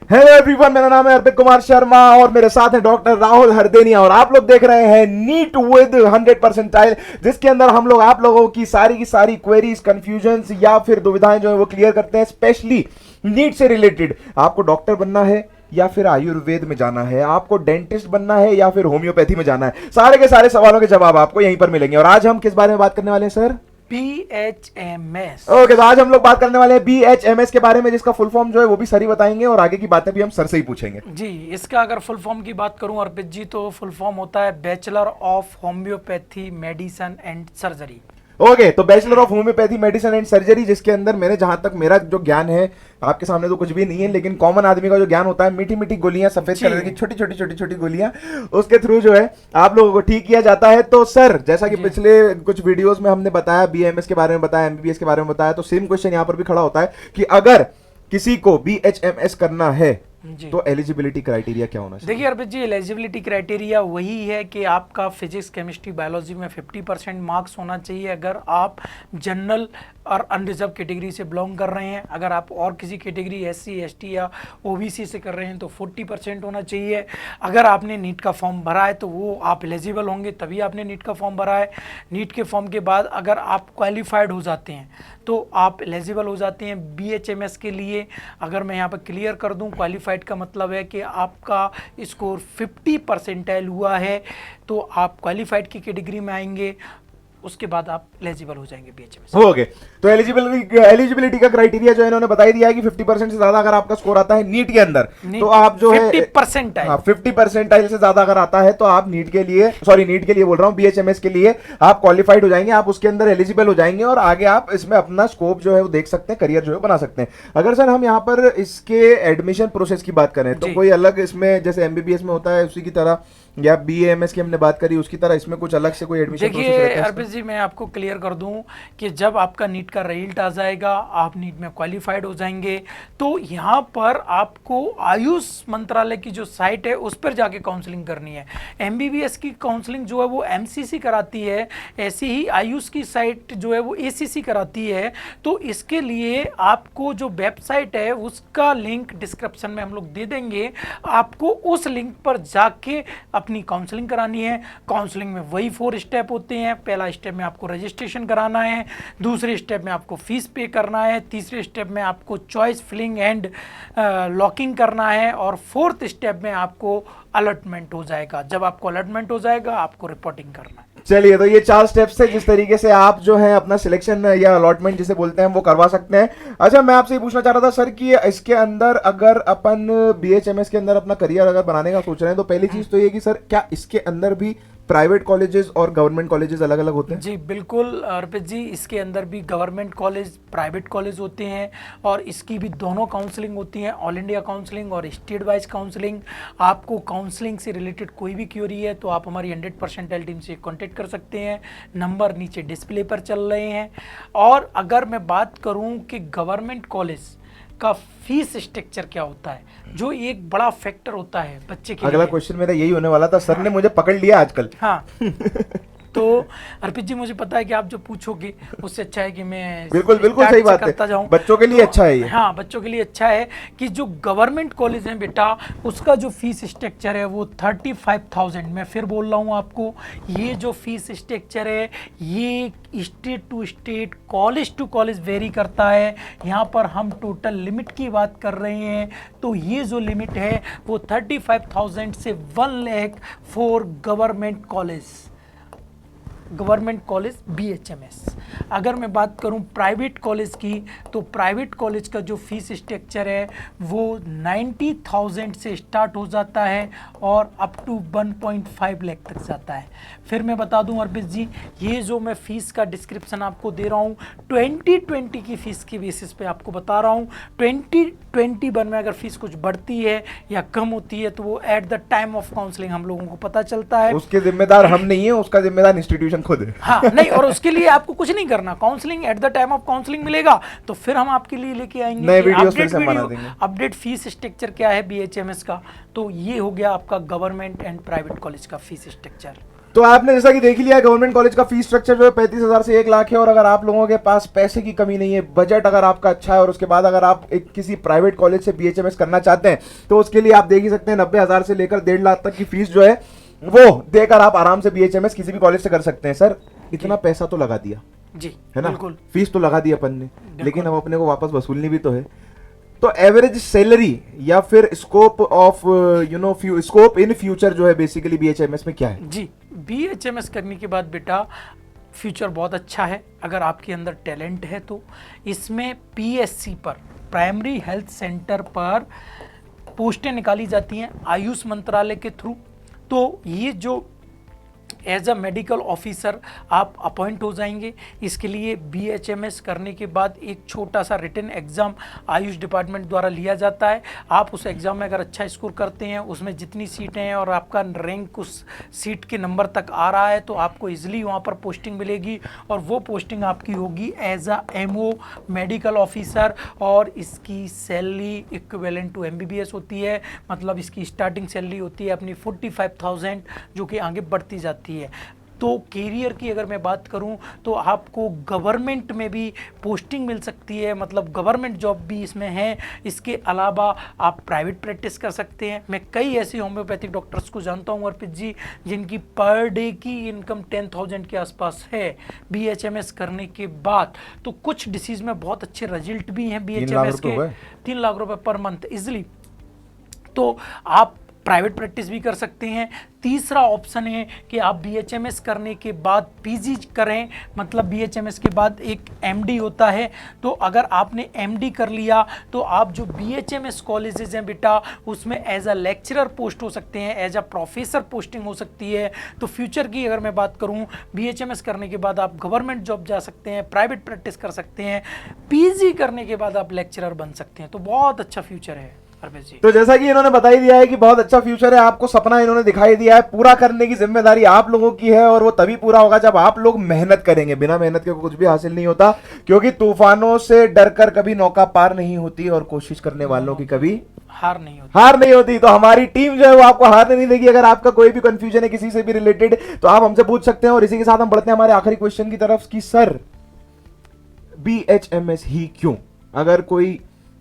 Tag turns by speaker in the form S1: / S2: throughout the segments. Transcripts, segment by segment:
S1: Hello everyone, मेरा नाम है अर्पित कुमार शर्मा और मेरे साथ हैं डॉक्टर राहुल हरदेनिया और आप लोग देख रहे हैं नीट विद 100%, जिसके अंदर हम लोग आप लोगों की सारी क्वेरीज, कंफ्यूजन्स या फिर दुविधाएं जो है वो क्लियर करते हैं। स्पेशली नीट से रिलेटेड, आपको डॉक्टर बनना है या फिर आयुर्वेद में जाना है, आपको डेंटिस्ट बनना है या फिर होम्योपैथी में जाना है, सारे के सारे सवालों के जवाब आपको यहीं पर मिलेंगे। और आज हम किस बारे में बात करने वाले हैं सर?
S2: BHMS।
S1: ओके, तो आज हम लोग बात करने वाले हैं BHMS के बारे में, जिसका फुल फॉर्म जो है वो भी सर ही बताएंगे और आगे की बातें भी हम सर से ही पूछेंगे।
S2: जी, इसका अगर फुल फॉर्म की बात करूं अर्पित जी, तो फुल फॉर्म होता है bachelor of homeopathy medicine and surgery.
S1: Okay, तो bachelor of homeopathy medicine and surgery, जिसके अंदर मैंने जहां तक मेरा जो ज्ञान है, आपके सामने तो कुछ भी नहीं है, लेकिन कॉमन आदमी का जो ज्ञान होता है, मीठी मीठी गोलियां, सफेद कलर की छोटी छोटी गोलियां, उसके थ्रू जो है आप लोगों को ठीक किया जाता है। तो सर, जैसा कि पिछले कुछ वीडियोस में हमने बताया, BAMS के बारे में बताया, MBBS के बारे में बताया, तो सेम क्वेश्चन यहां पर भी खड़ा होता है कि अगर किसी को BHMS करना है तो एलिजिबिलिटी क्राइटेरिया क्या होना चाहिए?
S2: देखिए अर्पित जी, एलिजिबिलिटी क्राइटेरिया वही है कि आपका फिजिक्स, केमिस्ट्री, बायोलॉजी में 50% मार्क्स होना चाहिए अगर आप जनरल और अनरिजर्व कैटेगरी से बिलोंग कर रहे हैं। अगर आप और किसी कैटेगरी SC, ST या OBC से कर रहे हैं तो 40% होना चाहिए। अगर आपने नीट का फॉर्म भरा है तो वो आप एलिजिबल होंगे, तभी आपने नीट का फॉर्म भरा है। नीट के फॉर्म के बाद अगर आप क्वालिफाइड हो जाते हैं तो आप एलिजिबल हो जाते हैं BHMS के लिए। अगर मैं यहाँ पर क्लियर कर दूँ, क्वालिफाइड का मतलब है कि आपका स्कोर 50% हुआ है तो आप क्वालिफाइड की कैटेगरी में आएंगे, उसके बाद आप एलिजिबल हो जाएंगे BHMS।
S1: ओके, तो एलिजिबिलिटी का क्राइटेरिया जो है इन्होंने बता ही दिया है कि 50% से ज्यादा अगर आपका स्कोर आता है नीट के अंदर तो आप जो है 50% से ज्यादा अगर आता है तो आप नीट के लिए बोल रहा हूं, BHMS के लिए आप क्वालिफाइड हो जाएंगे, आप उसके अंदर एलिजिबल हो जाएंगे और आगे आप इसमें अपना स्कोप जो है वो देख सकते हैं, करियर जो है बना सकते हैं। अगर सर हम यहाँ पर इसके एडमिशन प्रोसेस की बात करें तो कोई अलग इसमें जैसे MBBS में होता है उसी की तरह, या BAMS की हमने बात करी उसकी तरह इसमें कुछ अलग से कोई एडमिशन प्रोसेस रहता है?
S2: देखिए अर्पित जी, मैं आपको क्लियर कर दूं कि जब आपका नीट का रिजल्ट आ जाएगा, आप नीट में क्वालिफाइड हो जाएंगे, तो यहाँ पर आपको आयुष मंत्रालय की जो साइट है उस पर जाके काउंसलिंग करनी है। MBBS की काउंसलिंग जो है वो MCC कराती है, ऐसी ही आयुष की साइट जो है वो ACC कराती है। तो इसके लिए आपको जो वेबसाइट है उसका लिंक डिस्क्रिप्शन में हम लोग दे देंगे, आपको उस लिंक पर जाके अपनी काउंसलिंग करानी है। काउंसलिंग में वही 4 स्टेप होते हैं। पहला स्टेप में आपको रजिस्ट्रेशन कराना है, दूसरे स्टेप में आपको फीस पे करना है, तीसरे स्टेप में आपको चॉइस फिलिंग एंड लॉकिंग करना है और 4th स्टेप में आपको अलॉटमेंट हो जाएगा। जब आपको अलॉटमेंट हो जाएगा आपको रिपोर्टिंग करना है।
S1: चलिए, तो ये 4 स्टेप्स है जिस तरीके से आप जो है अपना सिलेक्शन या अलॉटमेंट जिसे बोलते हैं वो करवा सकते हैं। अच्छा, मैं आपसे ये पूछना चाह रहा था सर कि इसके अंदर अगर अपन BHMS के अंदर अपना करियर अगर बनाने का सोच रहे हैं तो पहली चीज तो ये कि सर क्या इसके अंदर भी प्राइवेट कॉलेजेस और गवर्नमेंट कॉलेजेस अलग अलग होते हैं?
S2: जी बिल्कुल अर्पित जी, इसके अंदर भी गवर्नमेंट कॉलेज, प्राइवेट कॉलेज होते हैं और इसकी भी दोनों काउंसलिंग होती हैं, ऑल इंडिया काउंसलिंग और स्टेट वाइज काउंसलिंग। आपको काउंसलिंग से रिलेटेड कोई भी क्वेरी है तो आप हमारी 100% टीम से कांटेक्ट कर सकते हैं। नंबर नीचे डिस्प्ले पर चल रहे हैं। और अगर मैं बात करूं कि गवर्नमेंट कॉलेज का फीस स्ट्रक्चर क्या होता है, जो एक बड़ा फैक्टर होता है बच्चे के लिए।
S1: अगला क्वेश्चन मेरा यही होने वाला था, सर ने मुझे पकड़ लिया आजकल।
S2: हाँ तो अर्पित जी, मुझे पता है कि आप जो पूछोगे उससे अच्छा है कि मैं
S1: बिल्कुल सही बात है, बच्चों के लिए अच्छा है ये।
S2: हाँ, बच्चों के लिए अच्छा है कि जो गवर्नमेंट कॉलेज है बेटा, उसका जो फीस स्ट्रक्चर है वो 35,000। मैं फिर बोल रहा हूँ आपको, ये जो फीस स्ट्रक्चर है ये state to state, college to college very करता है। यहाँ पर हम टोटल लिमिट की बात कर रहे हैं तो ये जो लिमिट है वो 35,000 से 1 lakh for government college BHMS। अगर मैं बात करूं प्राइवेट कॉलेज की तो प्राइवेट कॉलेज का जो फीस स्ट्रक्चर है वो 90,000 से स्टार्ट हो जाता है और अप टू 1.5 लाख तक जाता है। फिर मैं बता दूं अर्पित जी, ये जो मैं फीस का डिस्क्रिप्शन आपको दे रहा हूं 2020 की फीस के बेसिस पे आपको बता रहा हूं। 2021 में अगर फीस कुछ बढ़ती है या कम होती है तो वो at the time of counselling हम लोगों को पता चलता है।
S1: उसके जिम्मेदार हम नहीं है, उसका जिम्मेदार इंस्टीट्यूशन खुद है।
S2: हाँ नहीं, और उसके लिए आपको कुछ नहीं करना, counselling at the time of counselling मिलेगा तो फिर हम आपके लिए लेके आएंगे
S1: नए वीडियोस फिर से बना देंगे।
S2: अपडेट फीस स्ट्रक्चर क्या है BHMS का। तो ये हो गया आपका गवर्नमेंट एंड प्राइवेट कॉलेज का फीस स्ट्रक्चर।
S1: तो आपने जैसा कि देख लिया, गवर्नमेंट कॉलेज का फीस स्ट्रक्चर जो है 35,000 से 1 लाख है। और अगर आप लोगों के पास पैसे की कमी नहीं है, बजट अगर आपका अच्छा है, और उसके बाद अगर आप एक किसी प्राइवेट कॉलेज से BHMS करना चाहते हैं, तो उसके लिए आप देख ही सकते हैं 90,000 से लेकर 1.5 लाख तक की फीस जो है वो देकर आप आराम से BHMS किसी भी कॉलेज से कर सकते हैं। सर इतना पैसा तो लगा दिया
S2: जी,
S1: है ना,
S2: बिल्कुल
S1: फीस तो लगा दी अपन ने, लेकिन अब अपने को वापस वसूलनी भी तो है। तो एवरेज सैलरी या फिर scope of scope in future जो है बेसिकली BHMS में क्या है?
S2: जी, BHMS करने के बाद बेटा फ्यूचर बहुत अच्छा है अगर आपके अंदर टैलेंट है तो। इसमें PSC पर, प्राइमरी हेल्थ सेंटर पर पोस्टें निकाली जाती हैं आयुष मंत्रालय के थ्रू। तो ये जो एज अ मेडिकल ऑफिसर आप अपॉइंट हो जाएंगे। इसके लिए BHMS करने के बाद एक छोटा सा रिटन एग्ज़ाम आयुष डिपार्टमेंट द्वारा लिया जाता है। आप उस एग्ज़ाम में अगर अच्छा स्कोर करते हैं, उसमें जितनी सीटें हैं और आपका रैंक उस सीट के नंबर तक आ रहा है, तो आपको इजीली वहाँ पर पोस्टिंग मिलेगी। और वो पोस्टिंग आपकी होगी as a MO medical officer. और इसकी सैलरी इक्विवेलेंट टू MBBS होती है, मतलब इसकी स्टार्टिंग सैलरी होती है अपनी 45,000, जो कि आगे बढ़ती जाती है। तो कैरियर की अगर मैं बात करूं तो आपको गवर्नमेंट में भी पोस्टिंग मिल सकती है, मतलब गवर्नमेंट जॉब भी इसमें है। इसके अलावा आप प्राइवेट प्रैक्टिस कर सकते हैं। मैं कई ऐसे होम्योपैथिक डॉक्टर्स को जानता हूं अर्पित जी, जिनकी पर डे की इनकम 10,000 के आसपास है BHMS करने के बाद। तो कुछ डिसीज में बहुत अच्छे रिजल्ट भी हैं BHMS के, 3 लाख रुपए पर मंथ इजिली। तो आप प्राइवेट प्रैक्टिस भी कर सकते हैं। तीसरा ऑप्शन है कि आप BHMS करने के बाद PG करें, मतलब BHMS के बाद एक MD होता है। तो अगर आपने MD कर लिया तो आप जो BHMS कॉलेजेस हैं बेटा, उसमें एज अ लेक्चरर पोस्ट हो सकते हैं, एज अ प्रोफेसर पोस्टिंग हो सकती है। तो फ्यूचर की अगर मैं बात करूं, BHMS करने के बाद आप गवर्नमेंट जॉब जा सकते हैं, प्राइवेट प्रैक्टिस कर सकते हैं, PG करने के बाद आप लेक्चरर बन सकते हैं। तो बहुत अच्छा फ्यूचर है।
S1: तो जैसा कि इन्होंने बता ही दिया है कि बहुत अच्छा फ्यूचर है, आपको सपना इन्होंने दिखाई दिया है, पूरा करने की जिम्मेदारी आप लोगों की है। और वो तभी पूरा होगा जब आप लोग मेहनत करेंगे। बिना मेहनत के कुछ भी हासिल नहीं होता, क्योंकि तूफानों से डरकर कभी नौका पार नहीं होती, और कोशिश करने वालों की कभी
S2: हार नहीं होती।
S1: तो हमारी टीम जो है वो आपको हारने नहीं देगी। अगर आपका कोई भी कंफ्यूजन है किसी से भी रिलेटेड, तो आप हमसे पूछ सकते हैं। और इसी के साथ हम बढ़ते हैं हमारे आखिरी क्वेश्चन की तरफ कि सर BHMS ही क्यों? अगर कोई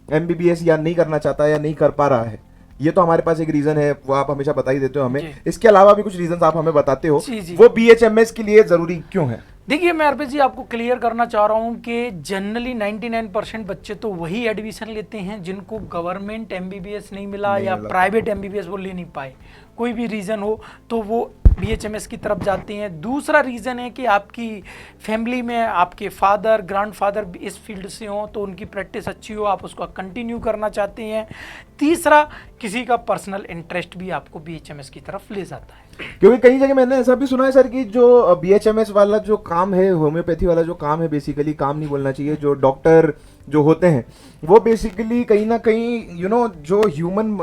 S1: MBBS या नहीं करना चाहता या नहीं कर पा रहा है, ये तो हमारे पास एक रीजन है, वो आप हमेशा बता ही देते हो हमें। इसके अलावा भी कुछ रीजन आप हमें बताते हो, वो BHMS के लिए जरूरी क्यों है?
S2: देखिए मैं अर्पित जी आपको क्लियर करना चाह रहा हूँ कि जनरली 99% बच्चे तो वही एडमिशन लेते हैं जिनको गवर्नमेंट MBBS नहीं मिला या प्राइवेट MBBS वो ले नहीं पाए, कोई भी रीज़न हो, तो वो BHMS की तरफ जाते हैं। दूसरा रीज़न है कि आपकी फैमिली में आपके फादर ग्रैंडफादर इस फील्ड से हों, तो उनकी प्रैक्टिस अच्छी हो, आप उसको कंटिन्यू करना चाहते हैं। तीसरा, किसी का पर्सनल इंटरेस्ट भी आपको BHMS की तरफ ले जाता है।
S1: क्योंकि कई जगह मैंने ऐसा भी सुना है सर कि जो BHMS वाला जो काम है, होम्योपैथी वाला जो काम है, बेसिकली काम नहीं बोलना चाहिए, जो डॉक्टर जो होते हैं वो बेसिकली कहीं ना कहीं जो ह्यूमन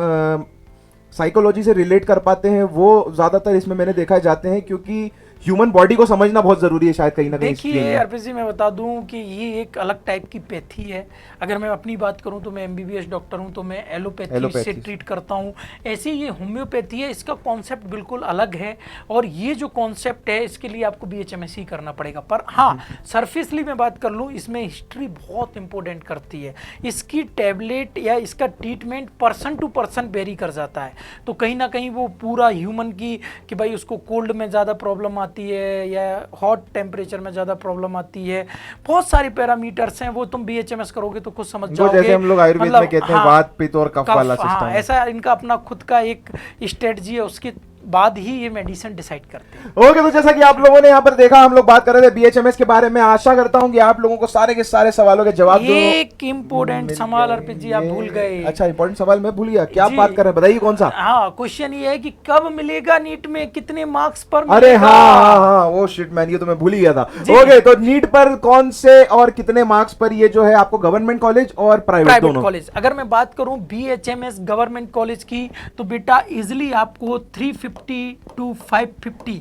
S1: साइकोलॉजी से रिलेट कर पाते हैं, वो ज़्यादातर इसमें मैंने देखा जाते हैं, क्योंकि ह्यूमन बॉडी को समझना बहुत जरूरी है शायद कहीं ना कहीं।
S2: देखिए अर्पित जी मैं बता दूं कि ये एक अलग टाइप की पैथी है। अगर मैं अपनी बात करूं तो मैं MBBS डॉक्टर हूं, तो मैं एलोपैथी से ट्रीट करता हूं। ऐसे ये होम्योपैथी है, इसका कॉन्सेप्ट बिल्कुल अलग है। और ये जो कॉन्सेप्ट है इसके लिए आपको BHMS ही करना पड़ेगा। पर हाँ, सरफेसली मैं बात कर लूँ, इसमें हिस्ट्री बहुत इंपॉर्टेंट करती है। इसकी टैबलेट या इसका treatment person to person very कर जाता है। तो कहीं ना कहीं वो पूरा ह्यूमन की कि भाई उसको कोल्ड में ज़्यादा प्रॉब्लम आती है या हॉट टेम्परेचर में ज़्यादा प्रॉब्लम आती है, बहुत सारे पैरामीटर्स हैं, वो तुम BHMS करोगे तो कुछ समझ जाओगे।
S1: जैसे हम लोग आयुर्वेद में कहते हैं वात पित्त और कफ वाला सिस्टम,
S2: ऐसा इनका अपना खुद का एक स्ट्रेटजी है, उसके बाद ही ये मेडिसिन डिसाइड करते हैं।
S1: ओके, तो जैसा कि आप लोगों ने यहाँ पर देखा, हम लोग बात कर रहे थे BHMS के बारे में। आशा करता हूँ कि आप लोगों को सारे के सारे सवालों के जवाब
S2: एक इम्पोर्टेंट सवाल अर्पित जी आप भूल गए।
S1: अच्छा, इम्पोर्टेंट सवाल मैं भूल गया, क्या बात कर रहे हैं, बताइए कौन सा?
S2: हाँ, क्वेश्चन ये है कि कब मिलेगा नीट में, कितने मार्क्स पर मिलेगा?
S1: अरे हाँ, वो शिट मैन, ये तो मैं भूल ही गया था। ओके, तो नीट पर कौन से और कितने मार्क्स पर ये जो है आपको गवर्नमेंट कॉलेज और प्राइवेट दोनों
S2: कॉलेज? अगर मैं बात करूं BHMS गवर्नमेंट कॉलेज की, तो बेटा इजिली आपको 350 to 550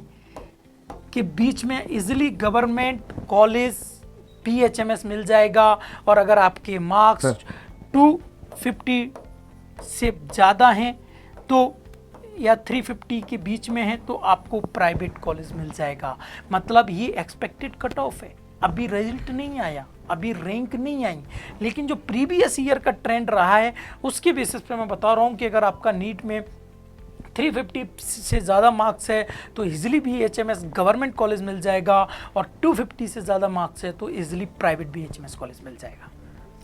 S2: के बीच में इजिली गवर्नमेंट कॉलेज BHMS मिल जाएगा। और अगर आपके मार्क्स 250 से ज़्यादा हैं तो या 350 के बीच में है तो आपको प्राइवेट कॉलेज मिल जाएगा। मतलब ये एक्सपेक्टेड कट ऑफ है, अभी रिजल्ट नहीं आया, अभी रैंक नहीं आई, लेकिन जो प्रीवियस ईयर का ट्रेंड रहा है उसके बेसिस पे मैं बता रहा हूँ कि अगर आपका नीट में 350 से ज़्यादा मार्क्स है तो इजीली BHMS गवर्नमेंट कॉलेज मिल जाएगा, और 250 से ज़्यादा मार्क्स है तो इजीली प्राइवेट BHMS कॉलेज मिल जाएगा।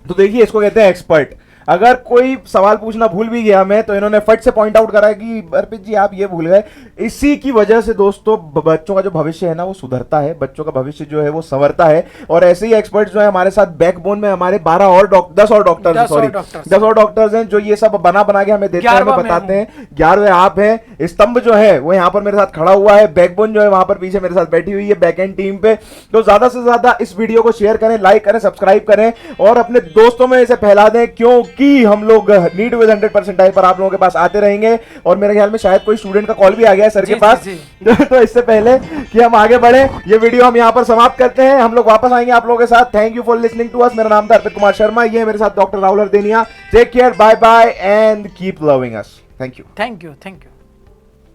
S1: तो देखिए, इसको कहते हैं एक्सपर्ट। अगर कोई सवाल पूछना भूल भी गया मैं, तो इन्होंने फट से पॉइंट आउट करा कि अर्पित जी आप ये भूल गए। इसी की वजह से दोस्तों बच्चों का जो भविष्य है ना वो सुधरता है, बच्चों का भविष्य जो है वो संवरता है। और ऐसे ही एक्सपर्ट जो है हमारे साथ बैकबोन में हमारे 10 और डॉक्टर्स हैं जो ये सब बना के हमें देते हैं, हमें बताते हैं। 11वें आप हैं। स्तंभ जो है वो यहाँ पर मेरे साथ खड़ा हुआ है, बैकबोन जो है वहां पर पीछे मेरे साथ बैठी हुई है बैक एंड टीम पे। तो ज्यादा से ज्यादा इस वीडियो को शेयर करें, लाइक करें, सब्सक्राइब करें और अपने दोस्तों में इसे फैला दें, क्योंकि हम लोग नीट विद 100% पर आप लोगों के पास आते रहेंगे। और मेरे ख्याल में शायद कोई स्टूडेंट का कॉल भी आ गया है सर के पास। तो इससे पहले कि हम आगे बढ़े, ये वीडियो हम यहां पर समाप्त करते हैं। हम लोग वापस आएंगे आप लोगों के साथ। Thank you for listening to us. मेरा नाम था अर्पित कुमार शर्मा, ये मेरे साथ doctor Rahul Hardenia. Take care, bye bye and keep loving us. Thank you.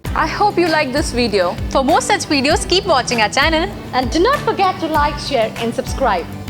S3: I hope you like this video. For more such videos, keep watching our channel.
S4: And do not forget to like, share and subscribe.